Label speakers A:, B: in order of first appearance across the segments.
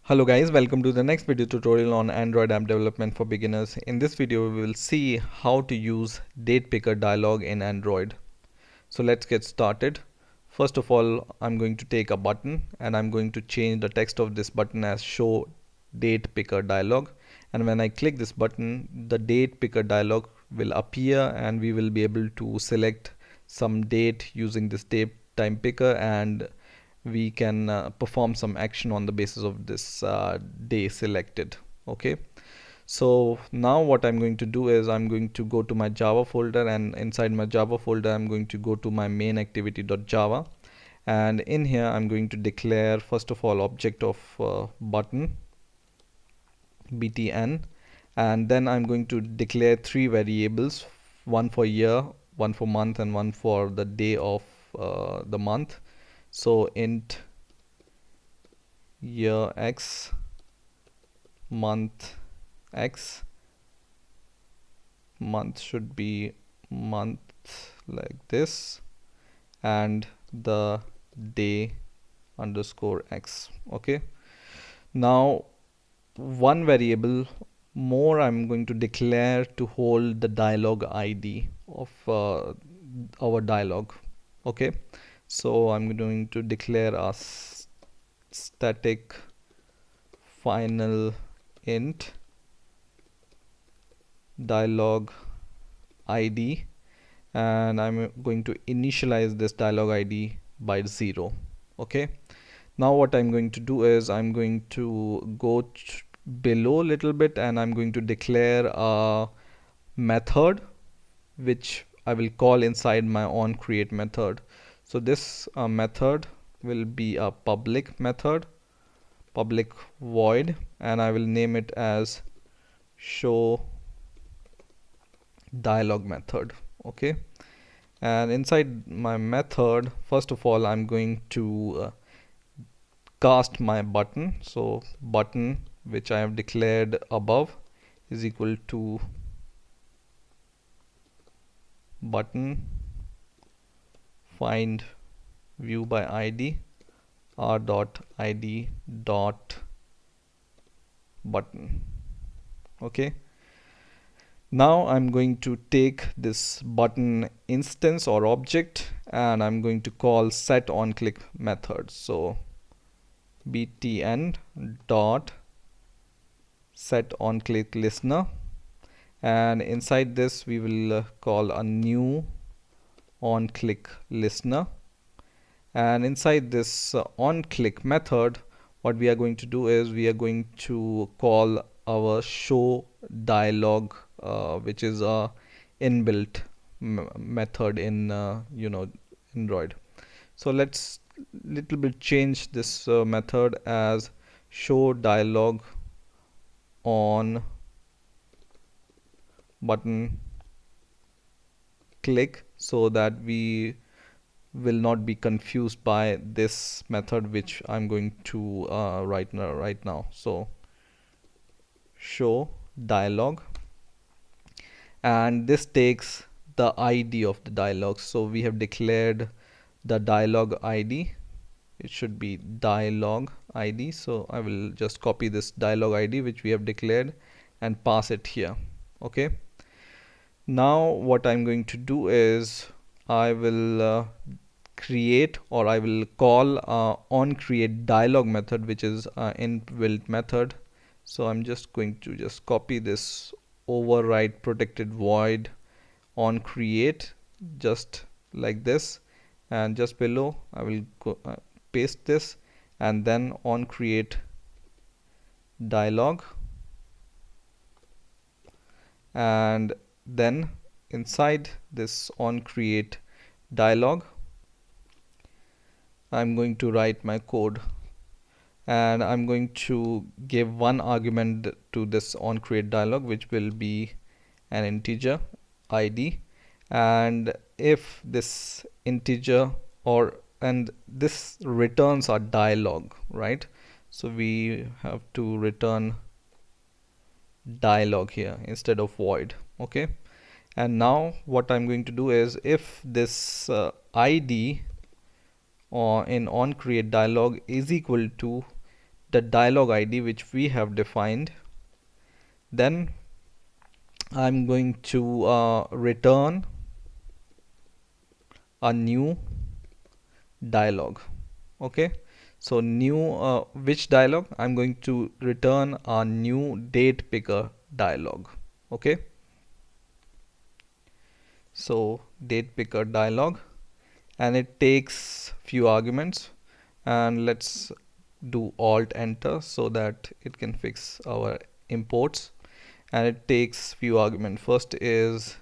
A: Hello guys, welcome to the next video tutorial on Android app development for beginners. In this video we will see how to use DatePicker Dialog in Android. So let's get started. First of all, I'm going to take a button and I'm going to change the text of this button as show DatePicker Dialog, and when I click this button the DatePicker Dialog will appear and we will be able to select some date using this date time picker, and we can perform some action on the basis of this day selected. Okay, so now what I'm going to do is I'm going to go to my Java folder, and inside my Java folder I'm going to go to my main activity.java, and in here I'm going to declare first of all object of button btn, and then I'm going to declare three variables, one for year, one for month, and one for the day of the month. So int year x, month x, month should be month like this, and the day underscore x. Okay, now one variable more I'm going to declare to hold the dialog ID of our dialog. Okay, so I'm going to declare a static final int dialog ID, and I'm going to initialize this dialog ID by 0. Okay, now what I'm going to do is I'm going to go below a little bit and I'm going to declare a method which I will call inside my onCreate method. So this method will be a public method, public void, and I will name it as show dialog method. Okay, and inside my method first of all I'm going to cast my button. So button which I have declared above is equal to button find view by id r dot id dot button. Okay, now I'm going to take this button instance or object and I'm going to call set on click method. So btn dot set on click listener, and inside this we will call a new on click listener, and inside this on click method what we are going to do is we are going to call our show dialog, which is a inbuilt method in Android. So let's little bit change this method as show dialog on button click, so that we will not be confused by this method which I'm going to write right now. So show dialog, and this takes the ID of the dialog. So we have declared the dialog ID, it should be dialog ID. So I will just copy this dialog ID which we have declared and pass it here. Okay, now what I'm going to do is I will create, or I will call on create dialog method, which is inbuilt method. So I'm just going to just copy this override protected void on create just like this, and just below I will go, paste this, and then on create dialog, and then inside this on create dialog I'm going to write my code, and I'm going to give one argument to this on create dialog which will be an integer id, and if this integer and this returns a dialog, right? So we have to return dialog here instead of void. Okay, and now what I'm going to do is if this id in on create dialog is equal to the dialog ID which we have defined, then I'm going to return a new dialog. Okay, so new which dialog? I'm going to return a new date picker dialog. Okay, so date picker dialog, and it takes few arguments, and let's do alt enter so that it can fix our imports. And it takes few arguments. First is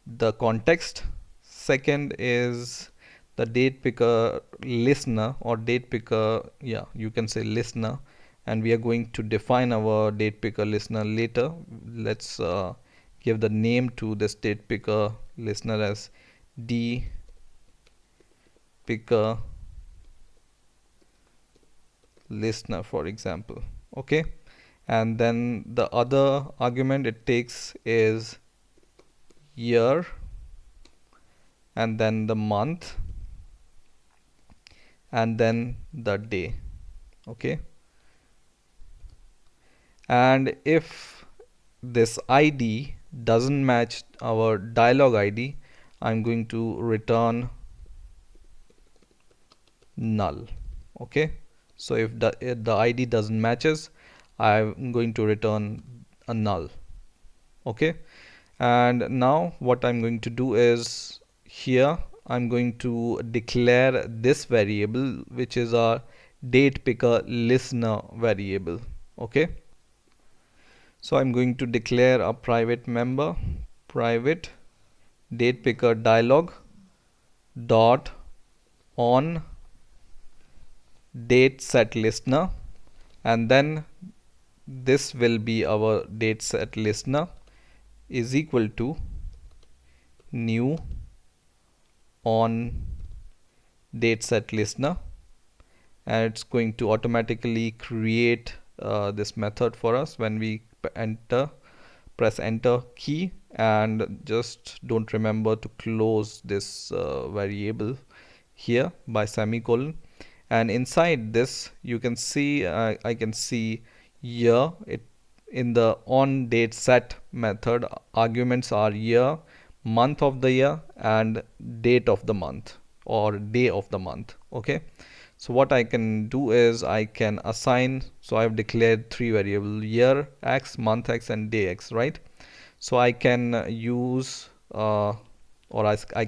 A: the context, second is the date picker listener, or date picker, yeah, you can say listener, and we are going to define our date picker listener later. Let's give the name to this date picker listener as d picker listener, for example. Okay, and then the other argument it takes is year, and then the month, and then the day. Okay, and if this ID doesn't match our dialog ID, I'm going to return null. Okay, so if the ID doesn't matches, I'm going to return a null. Okay, and now what I'm going to do is, here I'm going to declare this variable which is our date picker listener variable. Okay, so I'm going to declare a private member, private date picker dialog dot on date set listener, and then this will be our date set listener is equal to new on date set listener, and it's going to automatically create this method for us when we press enter key, and just don't remember to close this variable here by semicolon. And inside this you can see I can see year. It in the on date set method, arguments are year, month of the year, and date of the month or day of the month. Okay, so what I can do is I can assign, so I've declared three variables: year x, month x, and day x, right? So I can use I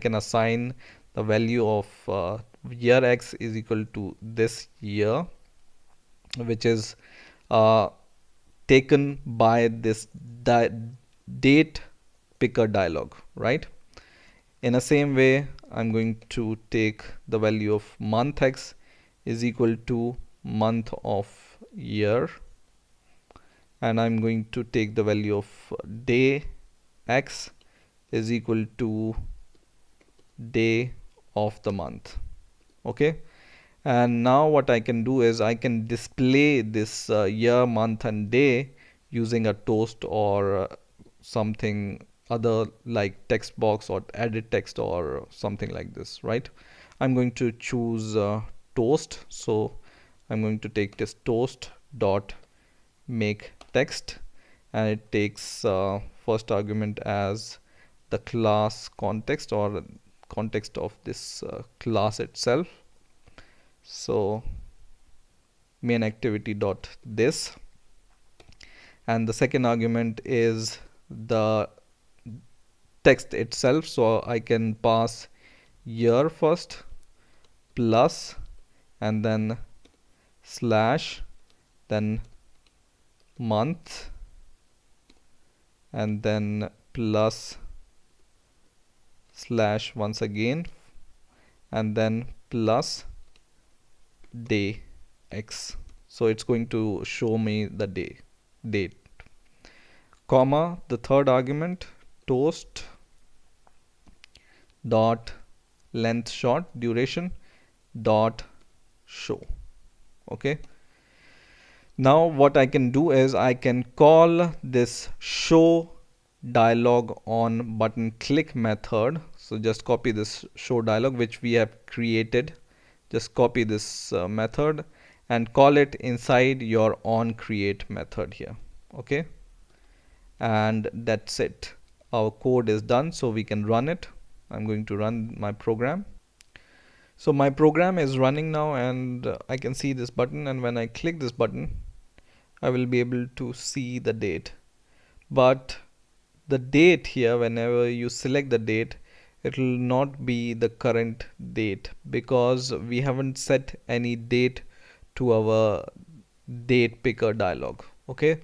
A: can assign the value of year x is equal to this year, which is taken by this date picker dialog, right? In the same way, I'm going to take the value of month x is equal to month of year, and I'm going to take the value of day x is equal to day of the month. Okay, and now what I can do is I can display this year, month, and day using a toast or something other like text box or edit text or something like this, right? I'm going to choose toast, so I'm going to take this toast dot make text, and it takes first argument as the class context or context of this class itself. So main activity dot this, and the second argument is the text itself, so I can pass year first plus and then slash, then month, and then plus slash once again, and then plus day x. So it's going to show me the date, comma, the third argument toast dot length short duration dot show. Okay, now what I can do is I can call this show dialog on button click method. So just copy this show dialog which we have created, just copy this method, and call it inside your on create method here. Okay, and that's it. Our code is done, so we can run it. I'm going to run my program. So my program is running now, and I can see this button, and when I click this button I will be able to see the date. But the date here, whenever you select the date, it will not be the current date because we haven't set any date to our date picker dialog. Okay,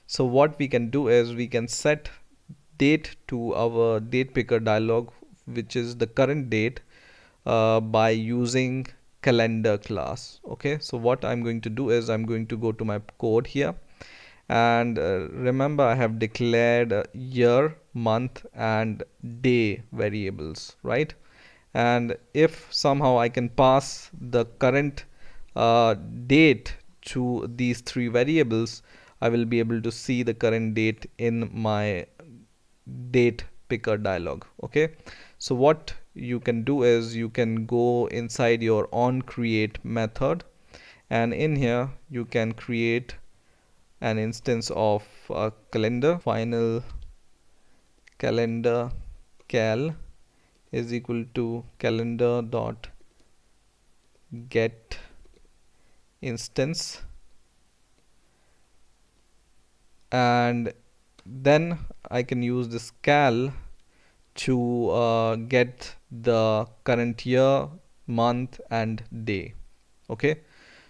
A: so what we can do is we can set date to our date picker dialog, which is the current date, by using calendar class. Okay, so what I'm going to do is I'm going to go to my code here, and remember I have declared year, month and day variables, right? And if somehow I can pass the current date to these three variables, I will be able to see the current date in my date picker dialog. Okay, so what you can do is you can go inside your on create method, and in here you can create an instance of calendar. Final calendar cal is equal to calendar dot get instance, and then I can use this cal to get the current year, month and day. Okay,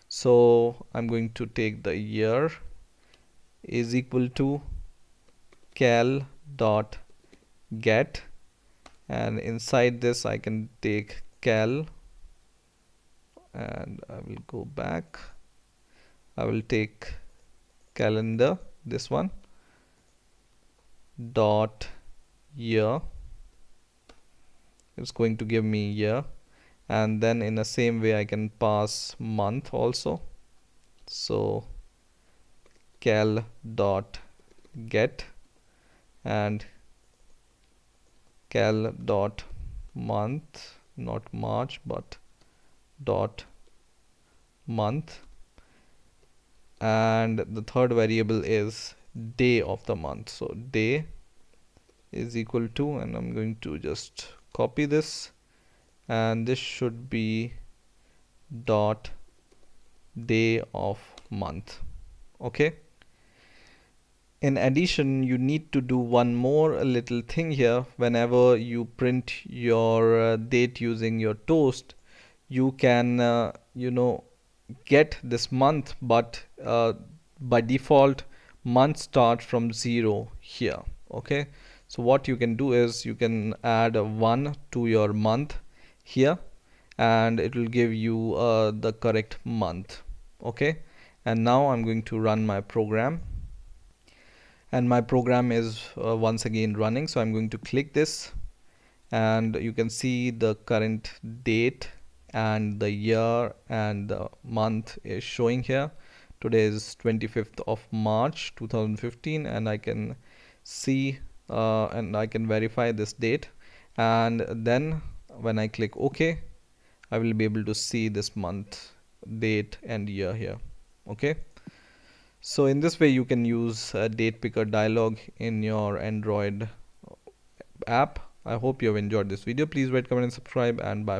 A: so I'm going to take the year is equal to cal dot get, and inside this I can take cal, and I will go back. I will take calendar, this one, dot year. It's going to give me year, and then in the same way I can pass month also. So cal dot get and cal dot month, not March but dot month, and the third variable is day of the month. So day is equal to, and I'm going to just copy this, and this should be dot day of month. Okay, in addition you need to do one more little thing here. Whenever you print your date using your toast, you can get this month, but by default month start from 0 here. Okay, so what you can do is you can add a 1 to your month here, and it will give you the correct month. Okay, and now I'm going to run my program, and my program is once again running. So I'm going to click this, and you can see the current date and the year and the month is showing here. Today is 25th of March 2015, and I can see and I can verify this date, and then when I click OK, I will be able to see this month, date and year here. Okay, so in this way you can use date picker dialog in your Android app. I hope you have enjoyed this video. Please rate, comment and subscribe, and bye.